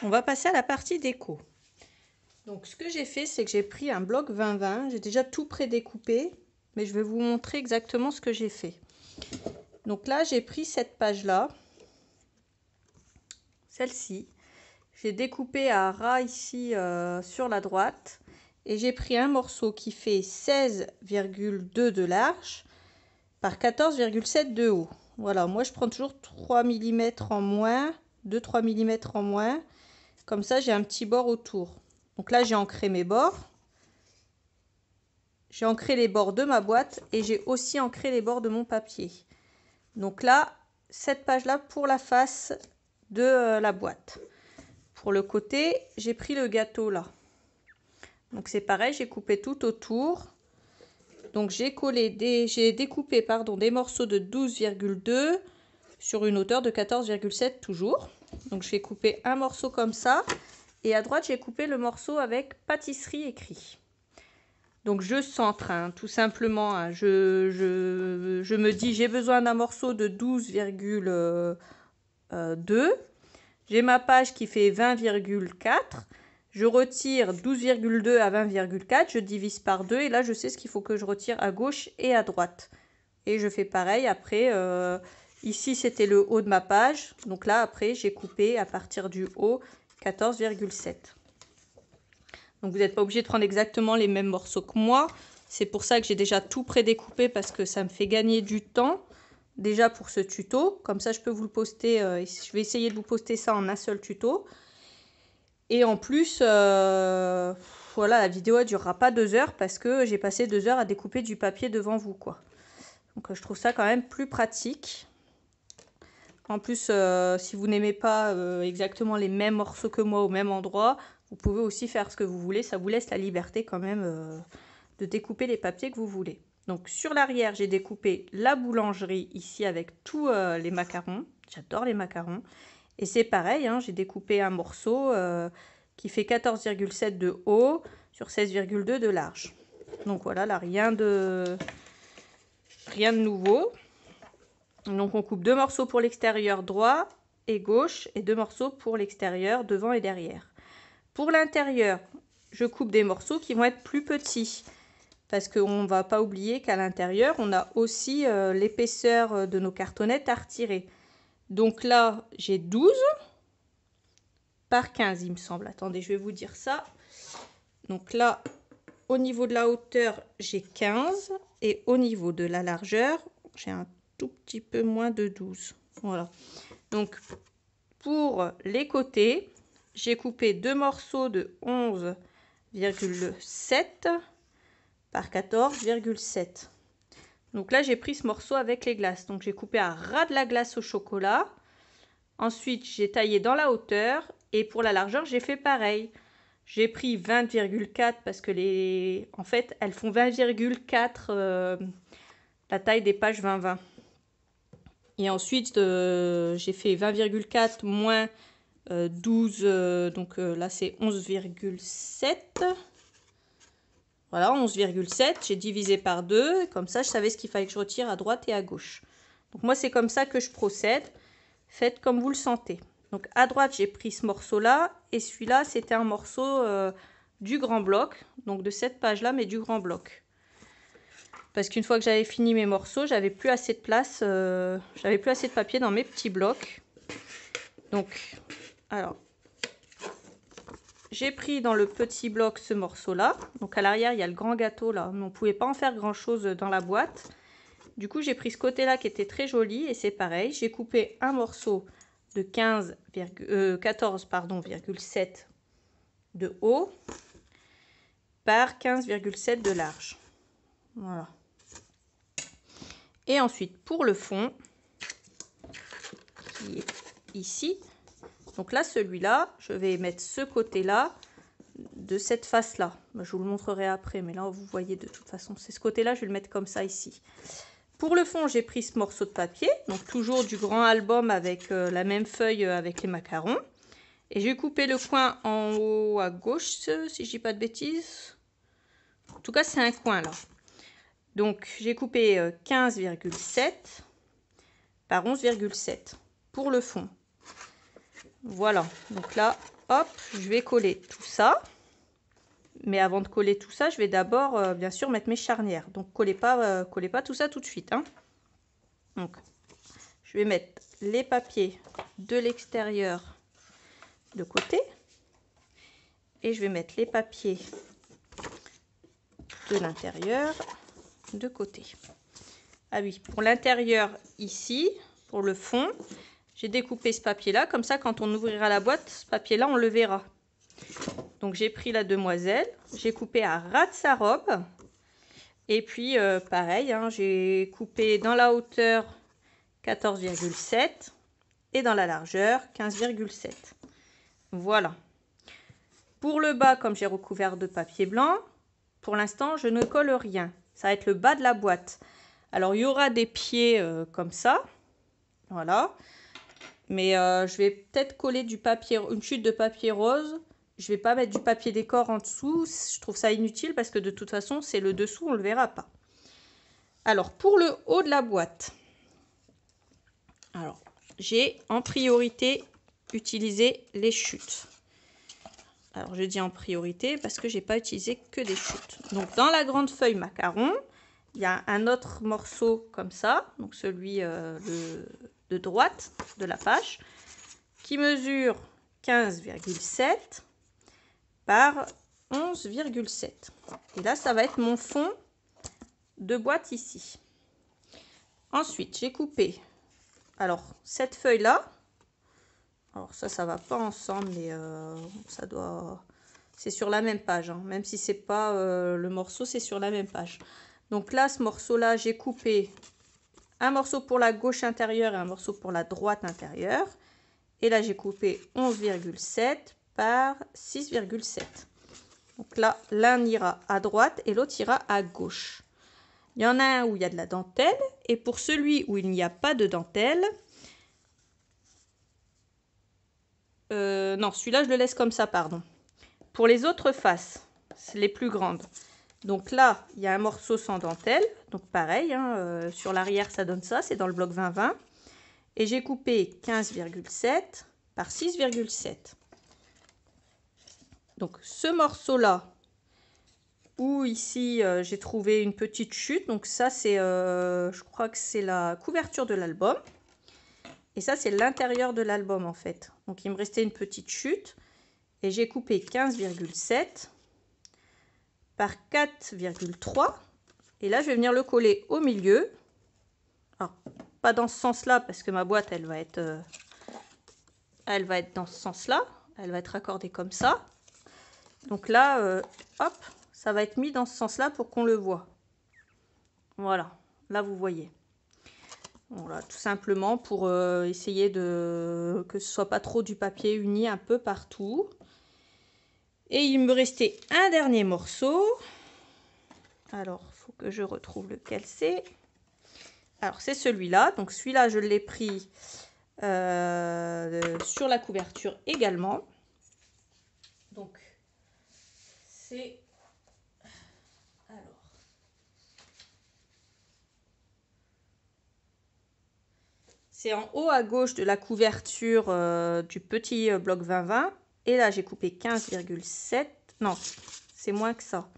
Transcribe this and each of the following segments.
on va passer à la partie déco. Donc ce que j'ai fait, c'est que j'ai pris un bloc 20-20. J'ai déjà tout prédécoupé, mais je vais vous montrer exactement ce que j'ai fait. Donc là, j'ai pris cette page-là, celle-ci. J'ai découpé à ras ici sur la droite. Et j'ai pris un morceau qui fait 16,2 de large par 14,7 de haut. Voilà, moi je prends toujours 3 mm en moins, 2-3 mm en moins. Comme ça, j'ai un petit bord autour. Donc là, j'ai ancré mes bords. J'ai ancré les bords de ma boîte et j'ai aussi ancré les bords de mon papier. Donc là, cette page-là pour la face de la boîte. Pour le côté, j'ai pris le gâteau là. Donc c'est pareil, j'ai coupé tout autour. Donc j'ai découpé des morceaux de 12,2 sur une hauteur de 14,7 toujours. Donc je vais couper un morceau comme ça. Et à droite, j'ai coupé le morceau avec pâtisserie écrit. Donc je centre, hein, tout simplement. Hein, je me dis, j'ai besoin d'un morceau de 12,2. J'ai ma page qui fait 20,4. Je retire 12,2 à 20,4. Je divise par 2. Et là, je sais ce qu'il faut que je retire à gauche et à droite. Et je fais pareil après. Ici, c'était le haut de ma page. Donc là, après, j'ai coupé à partir du haut 14,7. Donc vous n'êtes pas obligé de prendre exactement les mêmes morceaux que moi. C'est pour ça que j'ai déjà tout prédécoupé parce que ça me fait gagner du temps. Déjà pour ce tuto. Comme ça, je peux vous le poster. Je vais essayer de vous poster ça en un seul tuto. Et en plus, voilà, la vidéo ne durera pas 2 heures parce que j'ai passé 2 heures à découper du papier devant vous, quoi. Donc je trouve ça quand même plus pratique. En plus, si vous n'aimez pas exactement les mêmes morceaux que moi au même endroit, vous pouvez aussi faire ce que vous voulez. Ça vous laisse la liberté quand même de découper les papiers que vous voulez. Donc sur l'arrière, j'ai découpé la boulangerie ici avec tous les macarons. J'adore les macarons. Et c'est pareil, hein, j'ai découpé un morceau qui fait 14,7 de haut sur 16,2 de large. Donc voilà, là, rien de nouveau. Donc on coupe 2 morceaux pour l'extérieur droit et gauche et 2 morceaux pour l'extérieur devant et derrière. Pour l'intérieur, je coupe des morceaux qui vont être plus petits. Parce qu'on ne va pas oublier qu'à l'intérieur, on a aussi l'épaisseur de nos cartonnettes à retirer. Donc là, j'ai 12 par 15, il me semble. Attendez, je vais vous dire ça. Donc là, au niveau de la hauteur, j'ai 15. Et au niveau de la largeur, j'ai un tout petit peu moins de 12. Voilà. Donc, pour les côtés, j'ai coupé 2 morceaux de 11,7 par 14,7. Donc là, j'ai pris ce morceau avec les glaces. Donc, j'ai coupé à ras de la glace au chocolat. Ensuite, j'ai taillé dans la hauteur. Et pour la largeur, j'ai fait pareil. J'ai pris 20,4 parce que en fait, elles font 20,4 la taille des pages 20-20. Et ensuite, j'ai fait 20,4 moins 12, donc là c'est 11,7. Voilà, 11,7. J'ai divisé par 2. Comme ça, je savais ce qu'il fallait que je retire à droite et à gauche. Donc moi, c'est comme ça que je procède. Faites comme vous le sentez. Donc à droite, j'ai pris ce morceau-là. Et celui-là, c'était un morceau du grand bloc. Donc de cette page-là, mais du grand bloc. Parce qu'une fois que j'avais fini mes morceaux, j'avais plus assez de place. J'avais plus assez de papier dans mes petits blocs. Donc, alors, j'ai pris dans le petit bloc ce morceau-là. Donc à l'arrière, il y a le grand gâteau là. Mais on ne pouvait pas en faire grand-chose dans la boîte. Du coup, j'ai pris ce côté-là qui était très joli. Et c'est pareil. J'ai coupé un morceau de 14,7 de haut par 15,7 de large. Voilà. Et ensuite, pour le fond, qui est ici. Donc là, celui-là, je vais mettre ce côté-là de cette face-là. Je vous le montrerai après, mais là, vous voyez de toute façon, c'est ce côté-là, je vais le mettre comme ça ici. Pour le fond, j'ai pris ce morceau de papier, donc toujours du grand album avec la même feuille avec les macarons. Et j'ai coupé le coin en haut à gauche, si je dis pas de bêtises. En tout cas, c'est un coin là. Donc, j'ai coupé 15,7 par 11,7 pour le fond. Voilà, donc là, hop, je vais coller tout ça. Mais avant de coller tout ça, je vais d'abord, bien sûr, mettre mes charnières. Donc, collez pas tout ça tout de suite, hein. Donc, je vais mettre les papiers de l'extérieur de côté. Et je vais mettre les papiers de l'intérieur de côté. Ah oui, pour l'intérieur ici, pour le fond, j'ai découpé ce papier-là. Comme ça, quand on ouvrira la boîte, ce papier-là, on le verra. Donc, j'ai pris la demoiselle, j'ai coupé à ras de sa robe. Et puis, pareil, hein, j'ai coupé dans la hauteur 14,7 et dans la largeur 15,7. Voilà. Pour le bas, comme j'ai recouvert de papier blanc, pour l'instant, je ne colle rien. Ça va être le bas de la boîte. Alors, il y aura des pieds comme ça. Voilà. Mais je vais peut-être coller du papier, une chute de papier rose. Je ne vais pas mettre du papier décor en dessous. Je trouve ça inutile parce que de toute façon, c'est le dessous, on ne le verra pas. Alors, pour le haut de la boîte, alors j'ai en priorité utilisé les chutes. Alors, je dis en priorité parce que je n'ai pas utilisé que des chutes. Donc, dans la grande feuille macaron, il y a un autre morceau comme ça, donc celui de droite de la page, qui mesure 15,7 par 11,7. Et là, ça va être mon fond de boîte ici. Ensuite, j'ai coupé, alors, cette feuille-là. Alors ça va pas ensemble, mais ça doit... C'est sur la même page, hein. Même si c'est pas le morceau, c'est sur la même page. Donc là, ce morceau-là, j'ai coupé un morceau pour la gauche intérieure et un morceau pour la droite intérieure. Et là, j'ai coupé 11,7 par 6,7. Donc là, l'un ira à droite et l'autre ira à gauche. Il y en a un où il y a de la dentelle. Et pour celui où il n'y a pas de dentelle... non, celui-là, je le laisse comme ça, pardon. Pour les autres faces, c'est les plus grandes. Donc là, il y a un morceau sans dentelle. Donc pareil, hein, sur l'arrière, ça donne ça. C'est dans le bloc 20-20. Et j'ai coupé 15,7 par 6,7. Donc ce morceau-là, où ici, j'ai trouvé une petite chute. Donc ça, c'est, je crois que c'est la couverture de l'album. Et ça, c'est l'intérieur de l'album, en fait. Donc, il me restait une petite chute. Et j'ai coupé 15,7 par 4,3. Et là, je vais venir le coller au milieu. Alors, pas dans ce sens-là, parce que ma boîte, elle va être dans ce sens-là. Elle va être raccordée comme ça. Donc là, hop, ça va être mis dans ce sens-là pour qu'on le voit. Voilà, là, vous voyez. Voilà, tout simplement pour essayer que ce soit pas trop du papier uni un peu partout. Et il me restait un dernier morceau. Alors, il faut que je retrouve lequel c'est. Alors, c'est celui-là. Donc, celui-là, je l'ai pris sur la couverture également. Donc, c'est... C'est en haut à gauche de la couverture du petit bloc 20-20. Et là, j'ai coupé 15,7. Non, c'est moins que ça.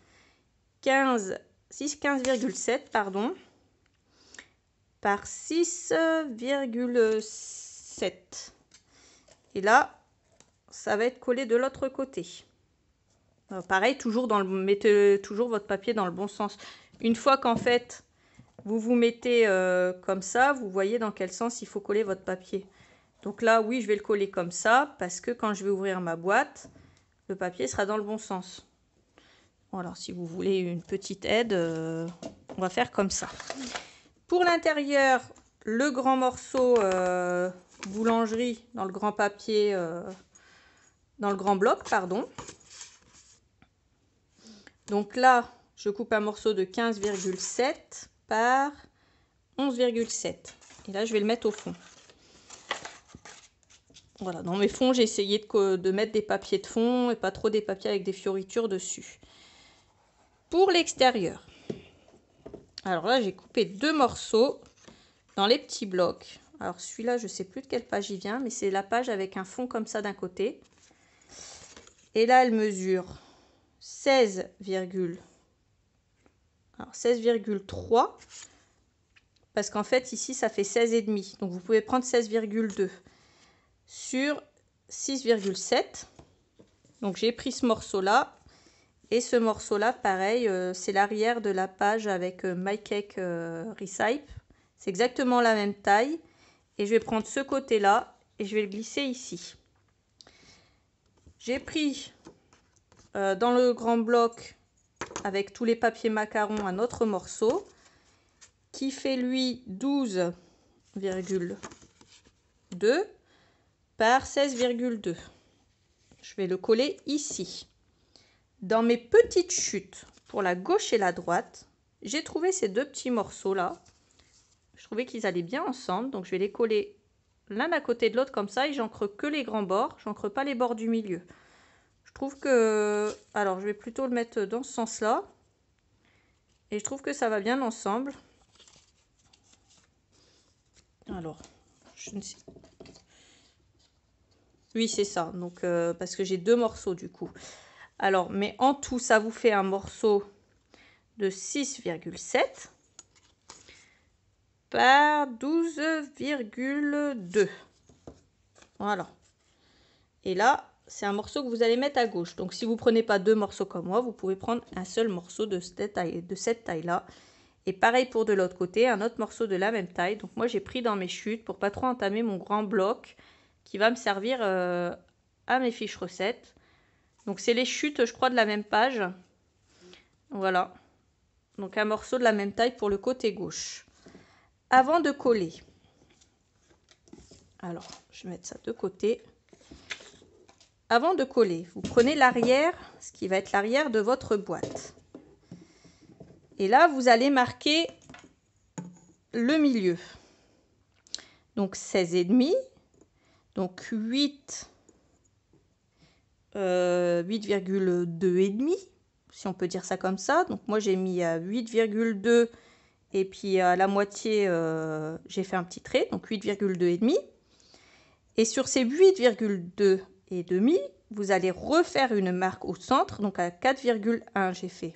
15,7, pardon. Par 6,7. Et là, ça va être collé de l'autre côté. Alors, pareil, mettez toujours votre papier dans le bon sens. Une fois qu'en fait... vous vous mettez comme ça, vous voyez dans quel sens il faut coller votre papier. Donc là, oui, je vais le coller comme ça, parce que quand je vais ouvrir ma boîte, le papier sera dans le bon sens. Bon, alors, si vous voulez une petite aide, on va faire comme ça. Pour l'intérieur, le grand morceau boulangerie dans le grand papier, dans le grand bloc, pardon. Donc là, je coupe un morceau de 15,7 par 11,7. Et là, je vais le mettre au fond. Voilà, dans mes fonds, j'ai essayé de mettre des papiers de fond et pas trop des papiers avec des fioritures dessus. Pour l'extérieur, alors là, j'ai coupé deux morceaux dans les petits blocs. Alors celui-là, je ne sais plus de quelle page il vient, mais c'est la page avec un fond comme ça d'un côté. Et là, elle mesure 16,3. Parce qu'en fait, ici, ça fait 16,5. Donc, vous pouvez prendre 16,2 sur 6,7. Donc, j'ai pris ce morceau-là. Et ce morceau-là, pareil, c'est l'arrière de la page avec My Cake Recipe. C'est exactement la même taille. Et je vais prendre ce côté-là et je vais le glisser ici. J'ai pris dans le grand bloc avec tous les papiers macarons un autre morceau qui fait lui 12,2 par 16,2. Je vais le coller ici. Dans mes petites chutes pour la gauche et la droite, j'ai trouvé ces deux petits morceaux là. Je trouvais qu'ils allaient bien ensemble, donc je vais les coller l'un à côté de l'autre comme ça et j'encre que les grands bords, j'encre pas les bords du milieu. Je trouve que, alors je vais plutôt le mettre dans ce sens là et je trouve que ça va bien ensemble. Alors, je ne sais. Oui, c'est ça, donc parce que j'ai deux morceaux du coup. Alors, mais en tout, ça vous fait un morceau de 6,7 par 12,2. Voilà. Et là, c'est un morceau que vous allez mettre à gauche. Donc, si vous ne prenez pas deux morceaux comme moi, vous pouvez prendre un seul morceau de cette taille-là. Et pareil pour de l'autre côté, un autre morceau de la même taille. Donc, moi, j'ai pris dans mes chutes pour pas trop entamer mon grand bloc qui va me servir à mes fiches recettes. Donc, c'est les chutes, je crois, de la même page. Voilà. Donc, un morceau de la même taille pour le côté gauche. Avant de coller, alors, je vais mettre ça de côté. Avant de coller, vous prenez l'arrière, ce qui va être l'arrière de votre boîte. Et là, vous allez marquer le milieu. Donc 16,5. Donc 8,2,5, si on peut dire ça comme ça. Donc moi, j'ai mis 8,2 et puis à la moitié, j'ai fait un petit trait, donc 8,2,5. Et sur ces 8,2 et demi, vous allez refaire une marque au centre, donc à 4,1 j'ai fait.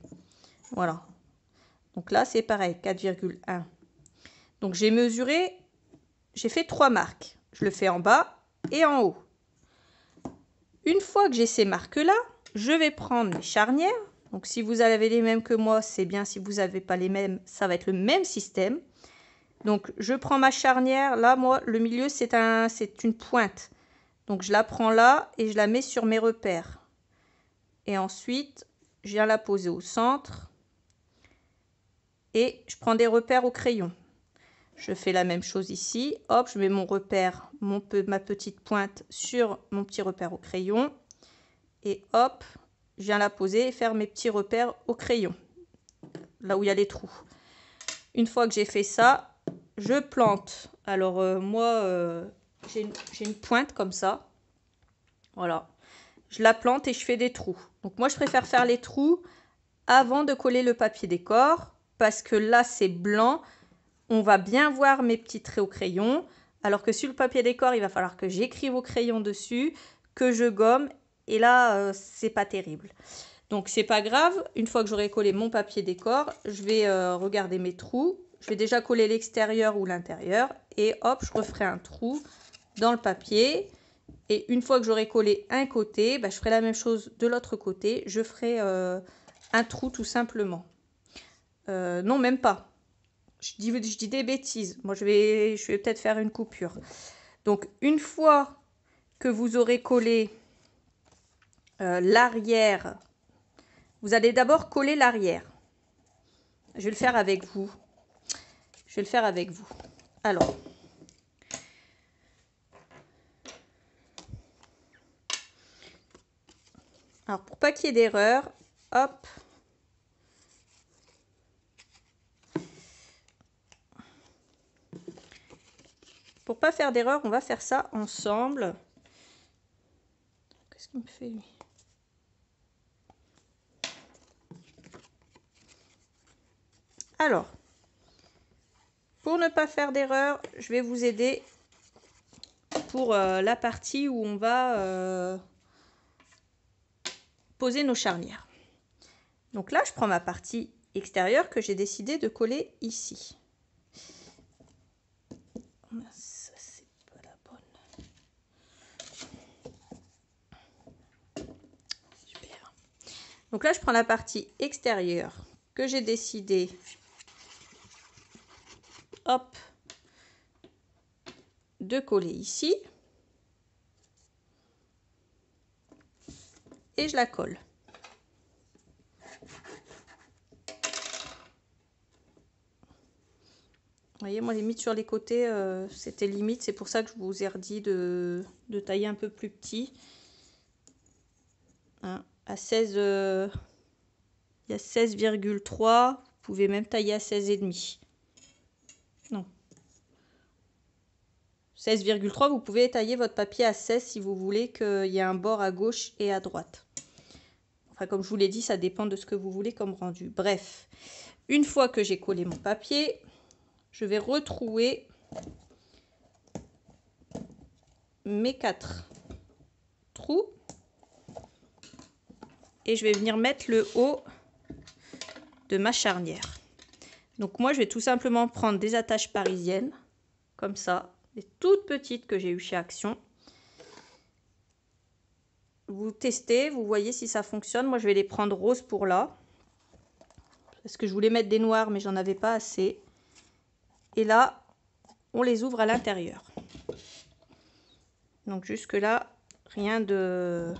Voilà. Donc là, c'est pareil, 4,1. Donc j'ai mesuré, j'ai fait 3 marques. Je le fais en bas et en haut. Une fois que j'ai ces marques-là, je vais prendre mes charnières. Donc si vous avez les mêmes que moi, c'est bien. Si vous n'avez pas les mêmes, ça va être le même système. Donc je prends ma charnière. Là, moi, le milieu, c'est une pointe. Donc je la prends là et je la mets sur mes repères. Et ensuite, je viens la poser au centre. Et je prends des repères au crayon. Je fais la même chose ici. Hop, je mets mon repère, ma petite pointe sur mon petit repère au crayon. Et hop, je viens la poser et faire mes petits repères au crayon. Là où il y a les trous. Une fois que j'ai fait ça, je plante. Alors moi, j'ai une pointe comme ça. Voilà. Je la plante et je fais des trous. Donc moi, je préfère faire les trous avant de coller le papier décor. Parce que là, c'est blanc. On va bien voir mes petits traits au crayon. Alors que sur le papier décor, il va falloir que j'écrive au crayon dessus, que je gomme. Et là, c'est pas terrible. Donc, c'est pas grave. Une fois que j'aurai collé mon papier décor, je vais regarder mes trous. Je vais déjà coller l'extérieur ou l'intérieur. Et hop, je referai un trou dans le papier. Et une fois que j'aurai collé un côté, je ferai la même chose de l'autre côté. Je ferai un trou tout simplement. Non, même pas. Je dis des bêtises. Moi, je vais peut-être faire une coupure. Donc, une fois que vous aurez collé l'arrière, vous allez d'abord coller l'arrière. Je vais le faire avec vous. Alors, pour pas qu'il y ait d'erreur, hop. Pour pas faire d'erreur, on va faire ça ensemble. Qu'est-ce qu'il me fait lui? Alors, pour ne pas faire d'erreur, je vais vous aider pour la partie où on va poser nos charnières. Donc là, je prends ma partie extérieure que j'ai décidé de coller ici. Ça, c'est pas la bonne. Super. Donc là, je prends la partie extérieure que j'ai décidé, hop, de coller ici. Et je la colle. Vous voyez, moi, limite sur les côtés, c'était limite. C'est pour ça que je vous ai redit de tailler un peu plus petit. Hein, à 16, il y a 16,3. Vous pouvez même tailler à 16,5. Non. 16,3, vous pouvez tailler votre papier à 16 si vous voulez qu'il y ait un bord à gauche et à droite. Enfin, comme je vous l'ai dit, ça dépend de ce que vous voulez comme rendu. Bref, une fois que j'ai collé mon papier, je vais retrouer mes 4 trous et je vais venir mettre le haut de ma charnière. Donc moi, je vais tout simplement prendre des attaches parisiennes, comme ça, des toutes petites que j'ai eues chez Action. Vous testez, vous voyez si ça fonctionne. Moi, je vais les prendre roses pour là, parce que je voulais mettre des noirs, mais j'en avais pas assez. Et là, on les ouvre à l'intérieur. Donc jusque là, rien de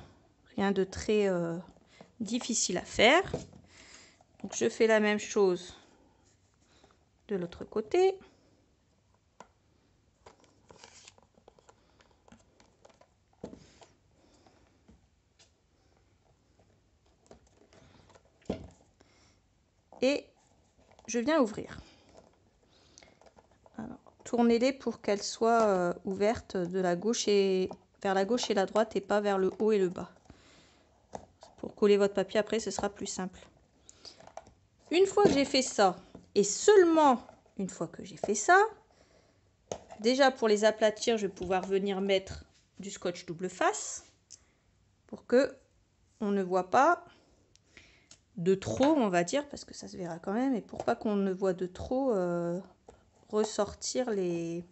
très difficile à faire. Donc je fais la même chose de l'autre côté. Et je viens ouvrir. Tournez-les pour qu'elles soient ouvertes de la gauche et vers la gauche et la droite et pas vers le haut et le bas. Pour coller votre papier après, ce sera plus simple. Une fois que j'ai fait ça, et seulement une fois que j'ai fait ça, déjà pour les aplatir, je vais pouvoir venir mettre du scotch double face pour que on ne voit pas de trop, on va dire, parce que ça se verra quand même, et pour pas qu'on ne voit de trop ressortir les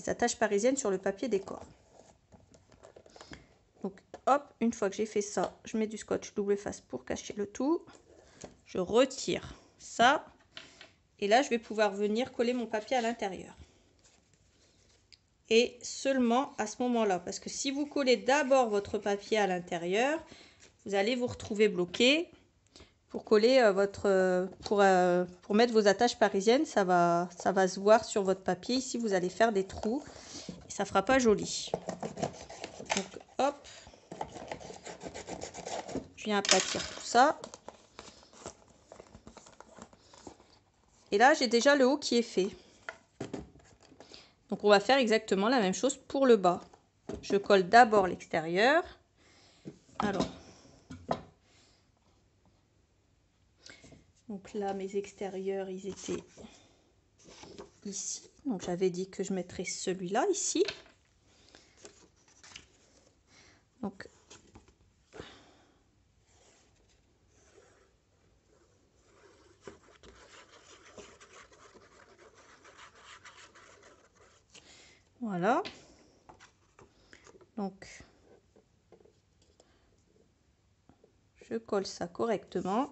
attaches parisiennes sur le papier décor. Donc hop, une fois que j'ai fait ça, je mets du scotch double face pour cacher le tout. Je retire ça. Et là, je vais pouvoir venir coller mon papier à l'intérieur. Et seulement à ce moment-là, parce que si vous collez d'abord votre papier à l'intérieur, vous allez vous retrouver bloqué. Pour coller pour mettre vos attaches parisiennes, ça va se voir sur votre papier. Ici, vous allez faire des trous et ça fera pas joli. Donc, hop, je viens aplatir tout ça. Et là, j'ai déjà le haut qui est fait. Donc, on va faire exactement la même chose pour le bas. Je colle d'abord l'extérieur. Alors, donc là, mes extérieurs, ils étaient ici. Donc, j'avais dit que je mettrais celui-là ici. Donc, voilà. Donc, je colle ça correctement.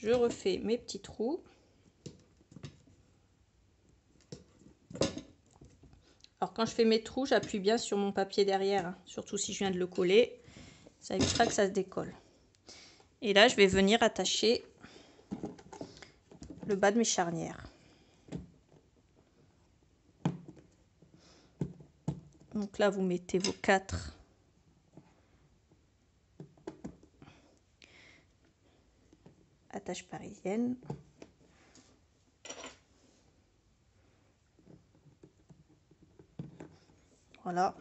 Je refais mes petits trous. Alors quand je fais mes trous, j'appuie bien sur mon papier derrière, hein, surtout si je viens de le coller. Ça évitera que ça se décolle. Et là, je vais venir attacher le bas de mes charnières. Donc là, vous mettez vos 4 attaches parisiennes. Voilà.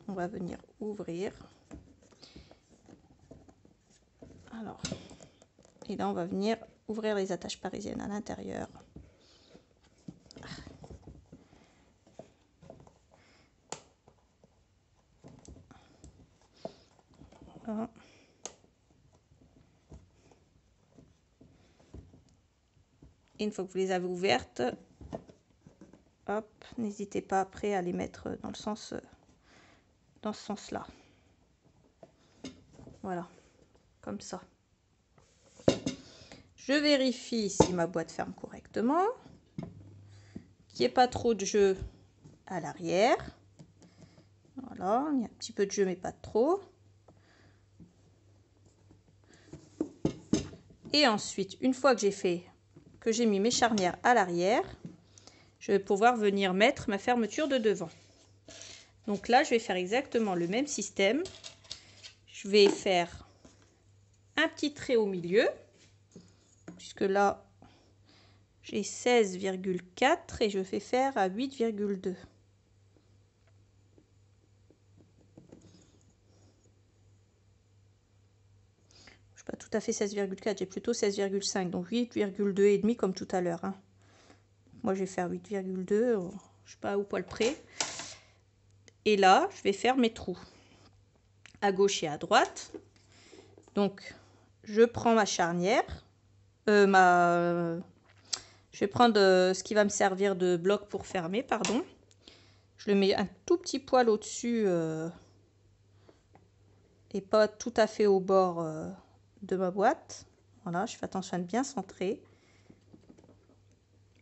On va venir ouvrir. Alors, et là, on va venir ouvrir les attaches parisiennes à l'intérieur. Voilà. Et une fois que vous les avez ouvertes, hop, n'hésitez pas après à les mettre dans ce sens-là. Voilà, comme ça. Je vérifie si ma boîte ferme correctement, qu'il n'y ait pas trop de jeu à l'arrière. Voilà, il y a un petit peu de jeu mais pas trop. Et ensuite, une fois que j'ai mis mes charnières à l'arrière, je vais pouvoir venir mettre ma fermeture de devant. Donc là, je vais faire exactement le même système. Je vais faire un petit trait au milieu, puisque là, j'ai 16,4 et je vais faire à 8,2. Pas tout à fait 16,4, j'ai plutôt 16,5, donc 8,2 et demi comme tout à l'heure. Hein. Moi, je vais faire 8,2, je sais pas au poil près. Et là, je vais faire mes trous à gauche et à droite. Donc, je prends ma charnière, je vais prendre ce qui va me servir de bloc pour fermer, pardon. Je le mets un tout petit poil au-dessus et pas tout à fait au bord de ma boîte. Voilà, je fais attention à bien centrer.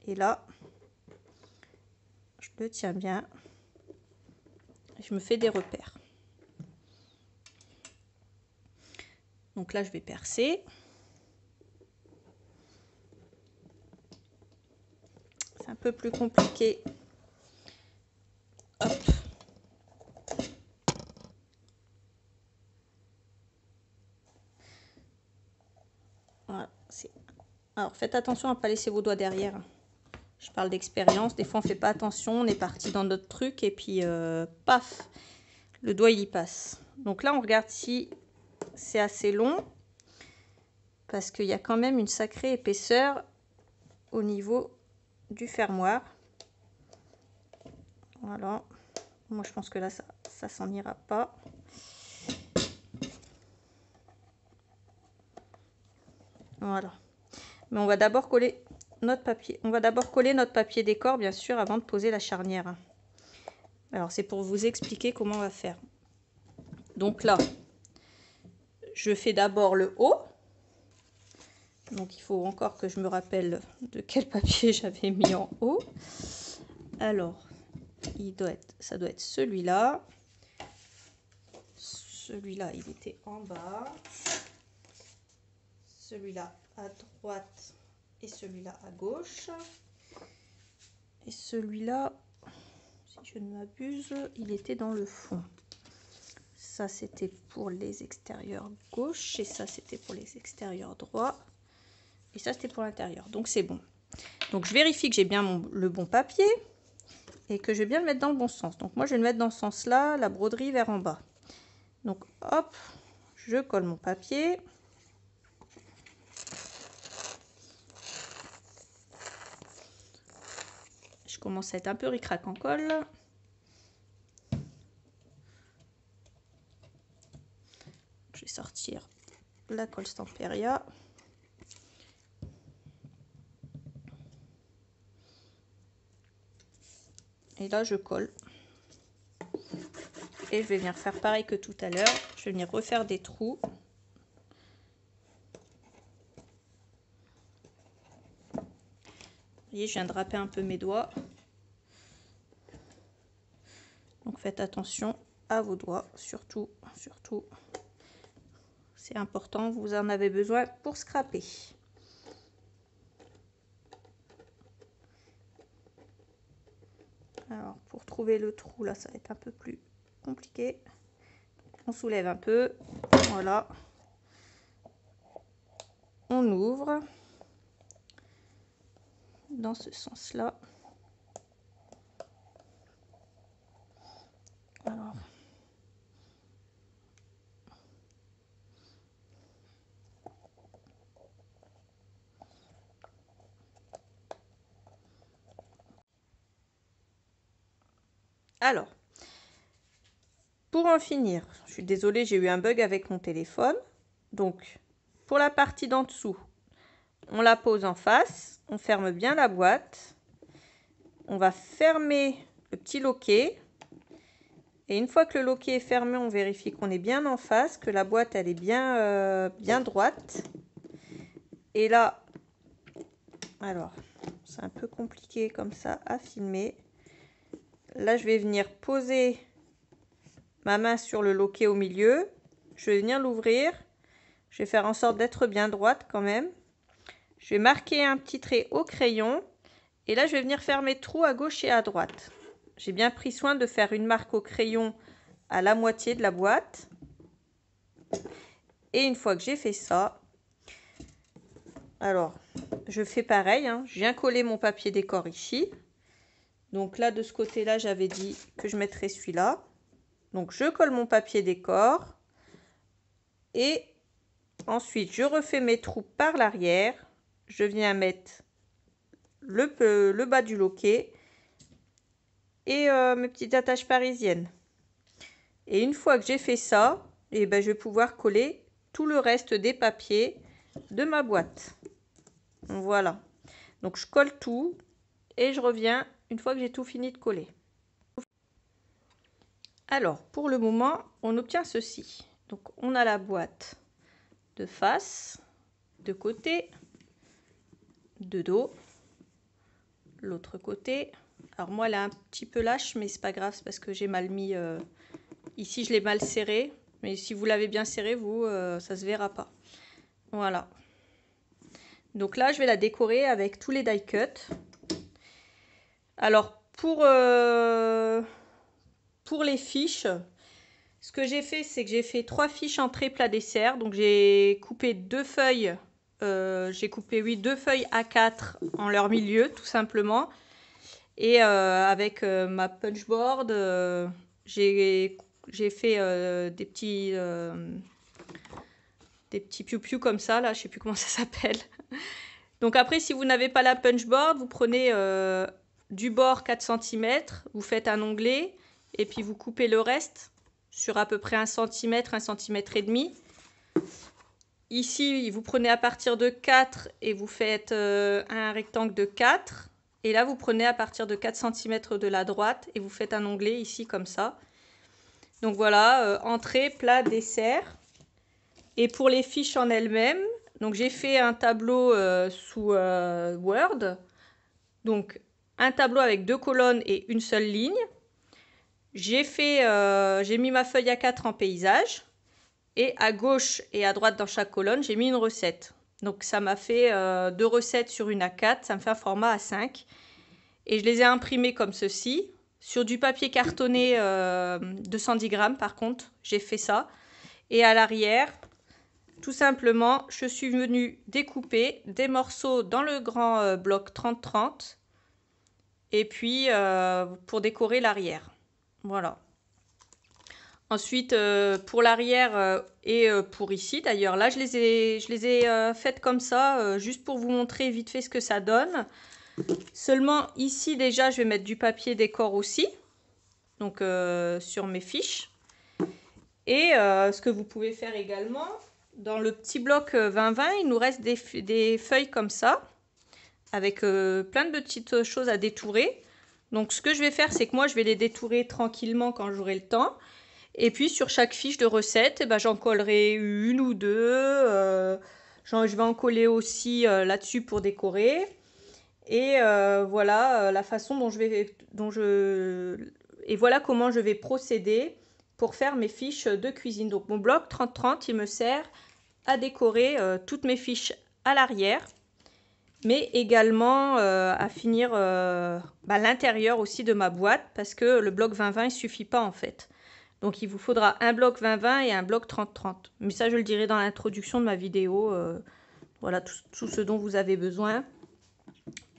Et là, je le tiens bien. Je me fais des repères. Donc là, je vais percer. C'est un peu plus compliqué. Hop. Voilà. Alors, faites attention à ne pas laisser vos doigts derrière. Je parle d'expérience. Des fois, on ne fait pas attention. On est parti dans notre truc et puis, paf, le doigt, il y passe. Donc là, on regarde si c'est assez long. Parce qu'il y a quand même une sacrée épaisseur au niveau du fermoir. Voilà. Moi, je pense que là, ça s'en ira pas. Voilà. Mais on va d'abord coller notre papier. On va d'abord coller notre papier décor, bien sûr, avant de poser la charnière. Alors, c'est pour vous expliquer comment on va faire. Donc là, je fais d'abord le haut. Donc, il faut encore que je me rappelle de quel papier j'avais mis en haut. Alors, ça doit être celui-là. Celui-là, il était en bas. Celui-là à droite et celui-là à gauche. Et celui-là, si je ne m'abuse, il était dans le fond. Ça, c'était pour les extérieurs gauche et ça, c'était pour les extérieurs droit. Et ça, c'était pour l'intérieur. Donc, c'est bon. Donc, je vérifie que j'ai bien le bon papier et que je vais bien le mettre dans le bon sens. Donc, moi, je vais le mettre dans ce sens-là, la broderie vers en bas. Donc, hop, je colle mon papier. Je commence à être un peu ric-rac en colle. Je vais sortir la colle Stamperia. Et là, je colle. Et je vais venir faire pareil que tout à l'heure. Je vais venir refaire des trous. Vous voyez, je viens de râper un peu mes doigts. Donc faites attention à vos doigts, surtout. C'est important, vous en avez besoin pour scraper. Alors, pour trouver le trou, là, ça va être un peu plus compliqué. On soulève un peu, voilà. On ouvre dans ce sens-là. Alors, Alors, pour en finir, je suis désolée, j'ai eu un bug avec mon téléphone. Donc, pour la partie d'en dessous, on la pose en face, on ferme bien la boîte. On va fermer le petit loquet. Et une fois que le loquet est fermé, on vérifie qu'on est bien en face, que la boîte elle est bien, bien droite. Et là, alors, c'est un peu compliqué comme ça à filmer. Là, je vais venir poser ma main sur le loquet au milieu. Je vais venir l'ouvrir. Je vais faire en sorte d'être bien droite quand même. Je vais marquer un petit trait au crayon. Et là, je vais venir faire mes trous à gauche et à droite. J'ai bien pris soin de faire une marque au crayon à la moitié de la boîte. Et une fois que j'ai fait ça, alors, je fais pareil, hein. Je viens coller mon papier décor ici. Donc là, de ce côté-là, j'avais dit que je mettrais celui-là. Donc, je colle mon papier décor. Et ensuite, je refais mes trous par l'arrière. Je viens mettre le bas du loquet et mes petites attaches parisiennes. Et une fois que j'ai fait ça, je vais pouvoir coller tout le reste des papiers de ma boîte. Voilà. Donc je colle tout et je reviens une fois que j'ai tout fini de coller. Alors, pour le moment, on obtient ceci. Donc on a la boîte de face, de côté, de dos, l'autre côté. Alors moi, elle est un petit peu lâche, mais c'est pas grave, c'est parce que j'ai mal mis... Ici, je l'ai mal serré, mais si vous l'avez bien serré, vous, ça se verra pas. Voilà. Donc là, je vais la décorer avec tous les die cuts. Alors, pour les fiches, ce que j'ai fait, c'est que j'ai fait 3 fiches entrée plat dessert. Donc, j'ai coupé 2 feuilles. J'ai coupé, oui, 2 feuilles A4 en leur milieu, tout simplement. Et avec ma punchboard, j'ai fait des petits piou-piou comme ça, là, je sais plus comment ça s'appelle. Donc après, si vous n'avez pas la punchboard, vous prenez du bord 4 cm, vous faites un onglet, et puis vous coupez le reste sur à peu près 1 cm, 1 cm et demi. Ici, vous prenez à partir de 4 et vous faites un rectangle de 4. Et là, vous prenez à partir de 4 cm de la droite et vous faites un onglet ici comme ça. Donc voilà, entrée, plat, dessert. Et pour les fiches en elles-mêmes, donc j'ai fait un tableau sous Word. Donc un tableau avec 2 colonnes et une seule ligne. J'ai mis ma feuille A4 en paysage. Et à gauche et à droite dans chaque colonne, j'ai mis une recette. Donc ça m'a fait 2 recettes sur une A4, ça me fait un format A5. Et je les ai imprimées comme ceci. Sur du papier cartonné 210 grammes par contre, j'ai fait ça. Et à l'arrière, tout simplement, je suis venue découper des morceaux dans le grand bloc 30-30. Et puis pour décorer l'arrière. Voilà. Ensuite, pour l'arrière et pour ici, d'ailleurs, là, je les ai faites comme ça, juste pour vous montrer vite fait ce que ça donne. Seulement, ici, déjà, je vais mettre du papier décor aussi, donc sur mes fiches. Et ce que vous pouvez faire également, dans le petit bloc 20-20, il nous reste des feuilles comme ça, avec plein de petites choses à détourer. Donc, ce que je vais faire, c'est que moi, je vais les détourer tranquillement quand j'aurai le temps. Et puis sur chaque fiche de recette, j'en collerai une ou deux. Je vais en coller aussi là-dessus pour décorer. Et voilà la façon et voilà comment je vais procéder pour faire mes fiches de cuisine. Donc mon bloc 30-30, il me sert à décorer toutes mes fiches à l'arrière, mais également à finir l'intérieur aussi de ma boîte, parce que le bloc 20-20 il suffit pas en fait. Donc, il vous faudra un bloc 20-20 et un bloc 30-30. Mais ça, je le dirai dans l'introduction de ma vidéo. Voilà tout ce dont vous avez besoin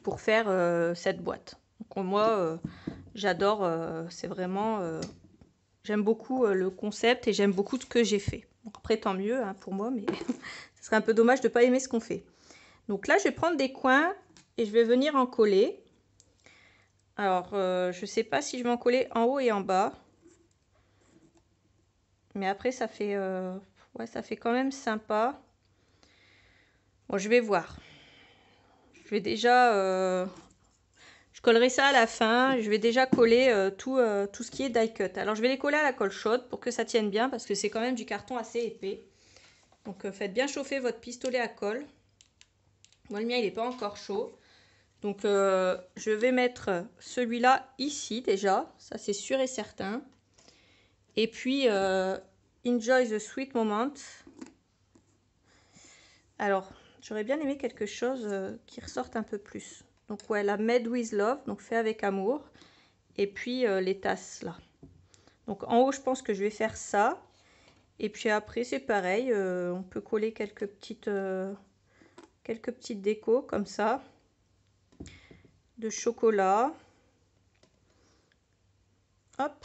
pour faire cette boîte. Donc, moi, j'adore. C'est vraiment... j'aime beaucoup le concept et j'aime beaucoup ce que j'ai fait. Bon, après, tant mieux hein, pour moi, mais ce serait un peu dommage de ne pas aimer ce qu'on fait. Donc là, je vais prendre des coins et je vais venir en coller. Alors, je sais pas si je vais en coller en haut et en bas. Mais après, ouais, ça fait quand même sympa. Bon, je vais voir. Je vais déjà... je collerai ça à la fin. Je vais déjà coller tout ce qui est die cut. Alors, je vais les coller à la colle chaude pour que ça tienne bien parce que c'est quand même du carton assez épais. Donc, faites bien chauffer votre pistolet à colle. Moi, le mien, il n'est pas encore chaud. Donc, je vais mettre celui-là ici déjà. Ça, c'est sûr et certain. Et puis, Enjoy the Sweet Moment. Alors, j'aurais bien aimé quelque chose qui ressorte un peu plus. Donc, ouais, la Made with Love, donc fait avec amour. Et puis, les tasses, là. Donc, en haut, je pense que je vais faire ça. Et puis après, c'est pareil. On peut coller quelques petites décos, comme ça. De chocolat. Hop.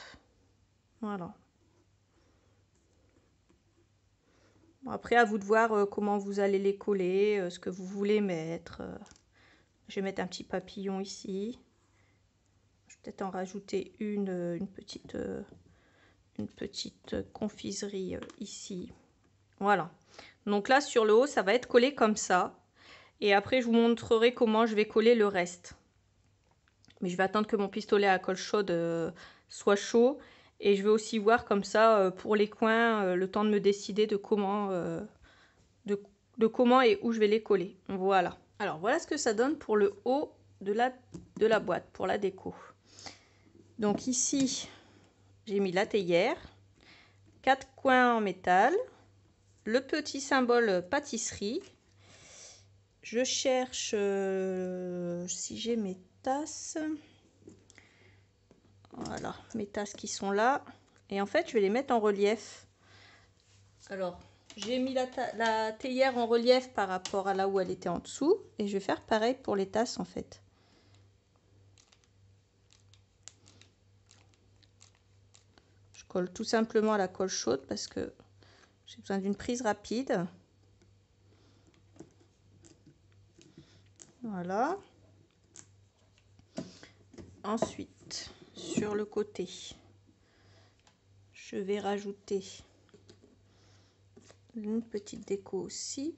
Voilà. Bon, après, à vous de voir comment vous allez les coller, ce que vous voulez mettre. Je vais mettre un petit papillon ici. Je vais peut-être en rajouter une petite confiserie ici. Voilà. Donc là, sur le haut, ça va être collé comme ça. Et après, je vous montrerai comment je vais coller le reste. Mais je vais attendre que mon pistolet à colle chaude soit chaud. Et je vais aussi voir comme ça, pour les coins, le temps de me décider de comment, comment et où je vais les coller. Voilà. Alors, voilà ce que ça donne pour le haut de la boîte, pour la déco. Donc ici, j'ai mis la théière. 4 coins en métal. Le petit symbole pâtisserie. Je cherche si j'ai mes tasses. Voilà, mes tasses qui sont là. Et en fait, je vais les mettre en relief. Alors, j'ai mis la théière en relief par rapport à là où elle était en dessous. Et je vais faire pareil pour les tasses en fait. Je colle tout simplement à la colle chaude parce que j'ai besoin d'une prise rapide. Voilà. Ensuite, sur le côté, je vais rajouter une petite déco aussi.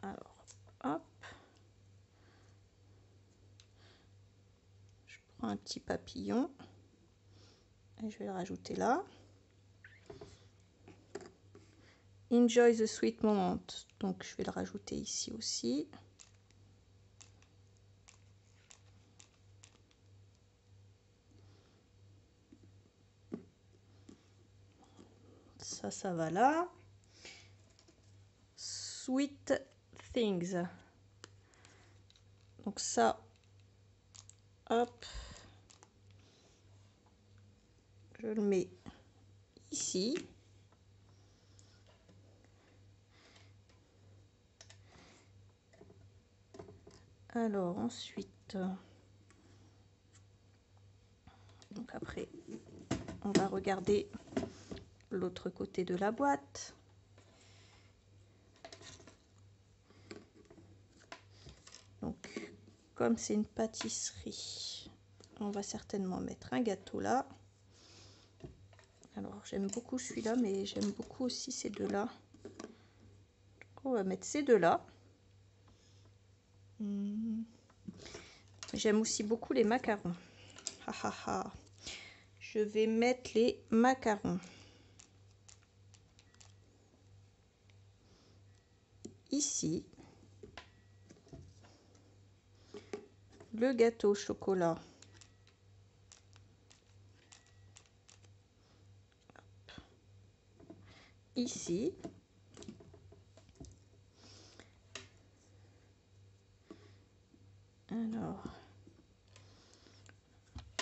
Alors, hop. Je prends un petit papillon et je vais le rajouter là. Enjoy the sweet moment. Donc, je vais le rajouter ici aussi. Ça va là. Sweet things. Donc ça, hop, je le mets ici. Alors ensuite, donc après, on va regarder l'autre côté de la boîte. Donc, comme c'est une pâtisserie, on va certainement mettre un gâteau là. Alors, j'aime beaucoup celui-là, mais j'aime beaucoup aussi ces deux-là. On va mettre ces deux-là. J'aime aussi beaucoup les macarons. Je vais mettre les macarons ici. Le gâteau au chocolat ici. Alors,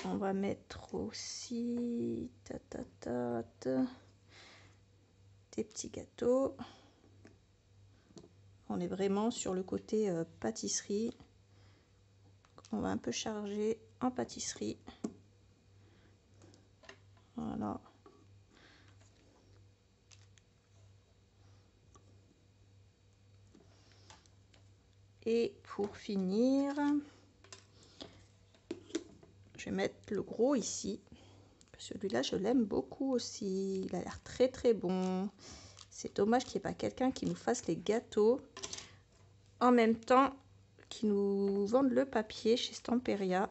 on va mettre aussi des petits gâteaux. On est vraiment sur le côté pâtisserie. On va un peu charger en pâtisserie. Voilà. Et pour finir, vais mettre le gros ici. Celui-là, je l'aime beaucoup aussi. Il a l'air très très bon. C'est dommage qu'il n'y ait pas quelqu'un qui nous fasse les gâteaux en même temps qui nous vendent le papier chez Stamperia.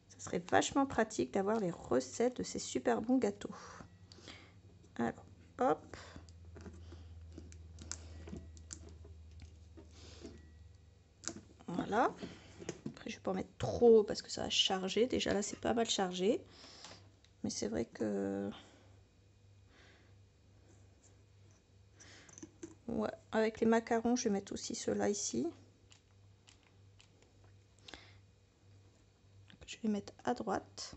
Ça serait vachement pratique d'avoir les recettes de ces super bons gâteaux. Alors, hop. Voilà. Après, je vais pas en mettre trop parce que ça va charger. Déjà là, c'est pas mal chargé. Mais c'est vrai que... Ouais, avec les macarons, je vais mettre aussi ceux-là ici. Je vais mettre à droite.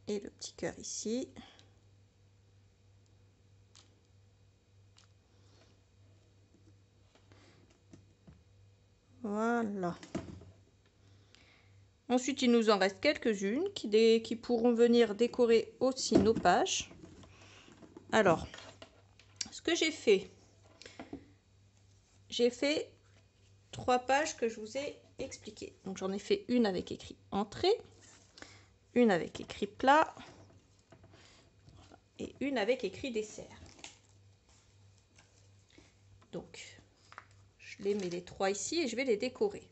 Et le petit cœur ici. Voilà. Ensuite, il nous en reste quelques-unes qui pourront venir décorer aussi nos pages. Alors, ce que j'ai fait 3 pages que je vous ai expliquées. Donc, j'en ai fait une avec écrit entrée, une avec écrit plat et une avec écrit dessert. Donc, je les mets les 3 ici et je vais les décorer.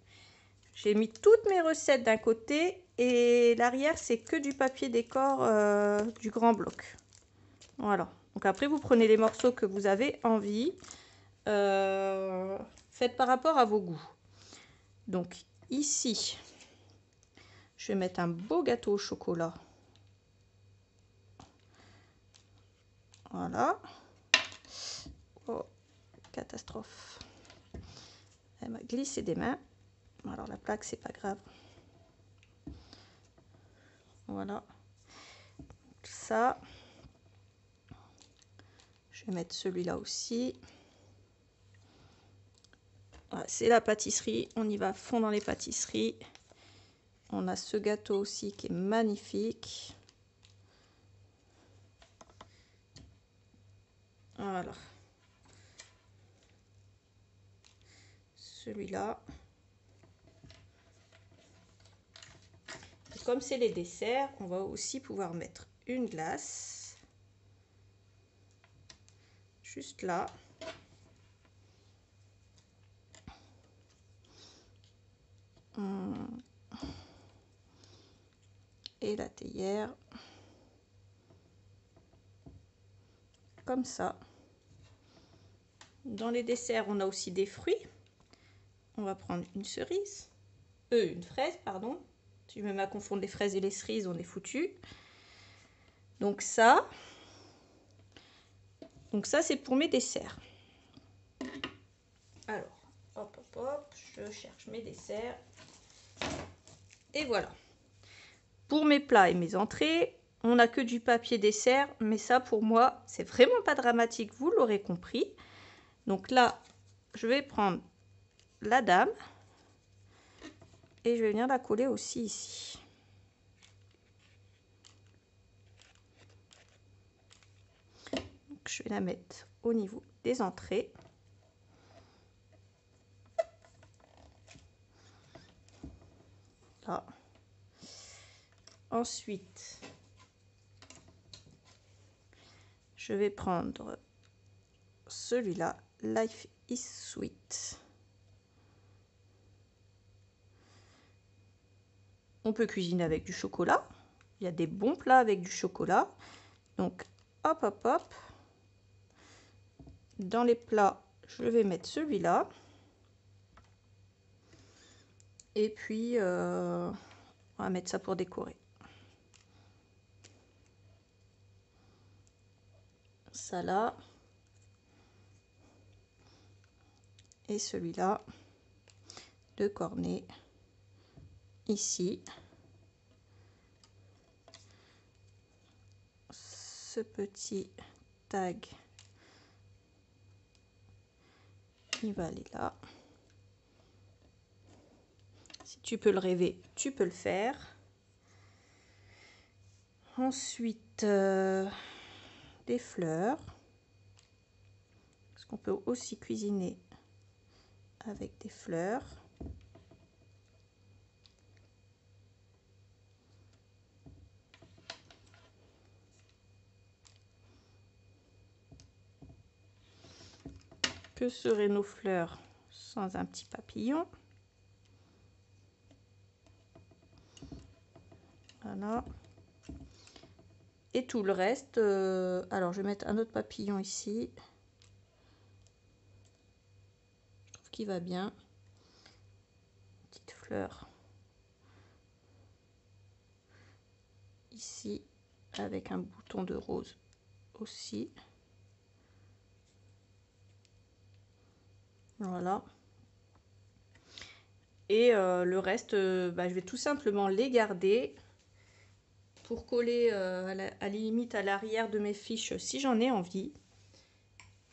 J'ai mis toutes mes recettes d'un côté et l'arrière, c'est que du papier décor du grand bloc. Voilà. Donc après, vous prenez les morceaux que vous avez envie. Faites par rapport à vos goûts. Donc ici, je vais mettre un beau gâteau au chocolat. Voilà. Oh, catastrophe. Elle m'a glissé des mains. Alors la plaque, c'est pas grave. Voilà. Ça. Je vais mettre celui-là aussi. Voilà, c'est la pâtisserie. On y va à fond dans les pâtisseries. On a ce gâteau aussi qui est magnifique. Voilà. Celui-là. Comme c'est les desserts, on va aussi pouvoir mettre une glace. Juste là. Et la théière. Comme ça. Dans les desserts, on a aussi des fruits. On va prendre une cerise. Une fraise, pardon. Si je me mets à confondre les fraises et les cerises, on est foutu. Donc ça c'est pour mes desserts. Alors, hop, hop, hop, je cherche mes desserts. Et voilà. Pour mes plats et mes entrées, on n'a que du papier dessert, mais ça pour moi, c'est vraiment pas dramatique, vous l'aurez compris. Donc là, je vais prendre la dame et je vais venir la coller aussi ici. Donc, je vais la mettre au niveau des entrées. Là. Ensuite, je vais prendre celui-là, Life is Sweet. On peut cuisiner avec du chocolat. Il y a des bons plats avec du chocolat. Donc, hop, hop, hop. Dans les plats, je vais mettre celui-là. Et puis, on va mettre ça pour décorer. Ça là. Et celui-là de cornet ici. Ce petit tag, il va aller là. Si tu peux le rêver, tu peux le faire. Ensuite, des fleurs. Parce qu'on peut aussi cuisiner avec des fleurs. Que seraient nos fleurs sans un petit papillon? Voilà. Et tout le reste, alors je vais mettre un autre papillon ici. Je trouve qu'il va bien. Petite fleur ici avec un bouton de rose aussi. Voilà. Et le reste, je vais tout simplement les garder pour coller à la limite à l'arrière de mes fiches si j'en ai envie.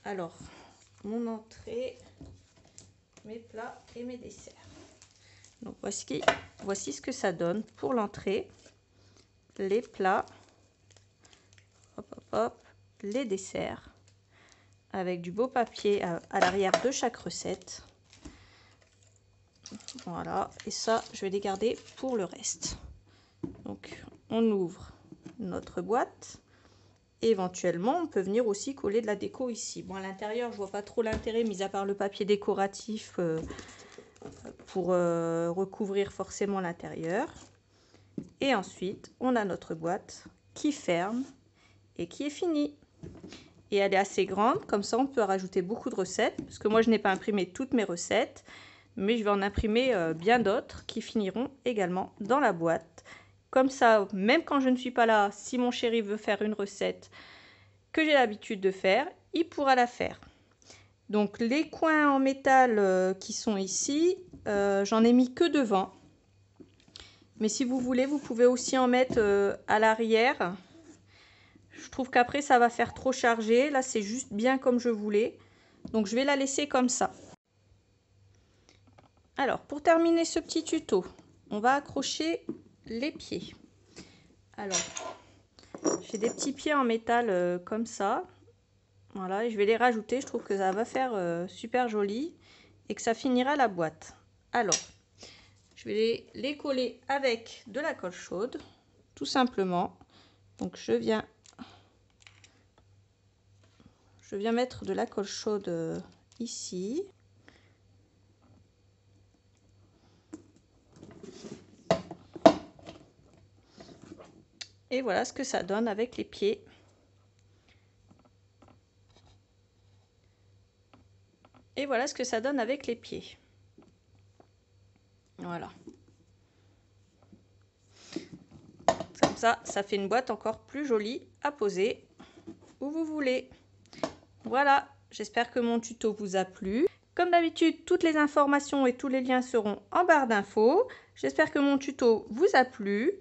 Alors, mon entrée, mes plats et mes desserts. Donc voici ce que ça donne pour l'entrée, les plats, hop, hop, hop, les desserts, avec du beau papier à l'arrière de chaque recette. Voilà, et ça, je vais les garder pour le reste. Donc, on ouvre notre boîte. Et éventuellement, on peut venir aussi coller de la déco ici. Bon, à l'intérieur, je vois pas trop l'intérêt, mis à part le papier décoratif pour recouvrir forcément l'intérieur. Et ensuite, on a notre boîte qui ferme et qui est finie. Et elle est assez grande, comme ça, on peut rajouter beaucoup de recettes. Parce que moi, je n'ai pas imprimé toutes mes recettes, mais je vais en imprimer bien d'autres qui finiront également dans la boîte. Comme ça, même quand je ne suis pas là, si mon chéri veut faire une recette que j'ai l'habitude de faire, il pourra la faire. Donc les coins en métal qui sont ici, j'en ai mis que devant. Mais si vous voulez, vous pouvez aussi en mettre à l'arrière. Je trouve qu'après, ça va faire trop chargé. Là, c'est juste bien comme je voulais. Donc je vais la laisser comme ça. Alors, pour terminer ce petit tuto, on va accrocher les pieds. Alors, j'ai des petits pieds en métal comme ça. Voilà, et je vais les rajouter. Je trouve que ça va faire super joli et que ça finira la boîte. Alors, je vais les coller avec de la colle chaude, tout simplement. Donc, je viens mettre de la colle chaude ici. Et voilà ce que ça donne avec les pieds. Et voilà ce que ça donne avec les pieds. Voilà. Comme ça, ça fait une boîte encore plus jolie à poser où vous voulez. Voilà, j'espère que mon tuto vous a plu. Comme d'habitude, toutes les informations et tous les liens seront en barre d'infos. J'espère que mon tuto vous a plu.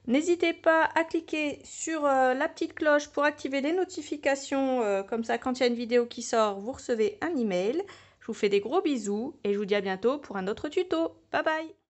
N'hésitez pas à cliquer sur la petite cloche pour activer les notifications. Comme ça, quand il y a une vidéo qui sort, vous recevez un email. Je vous fais des gros bisous et je vous dis à bientôt pour un autre tuto. Bye bye!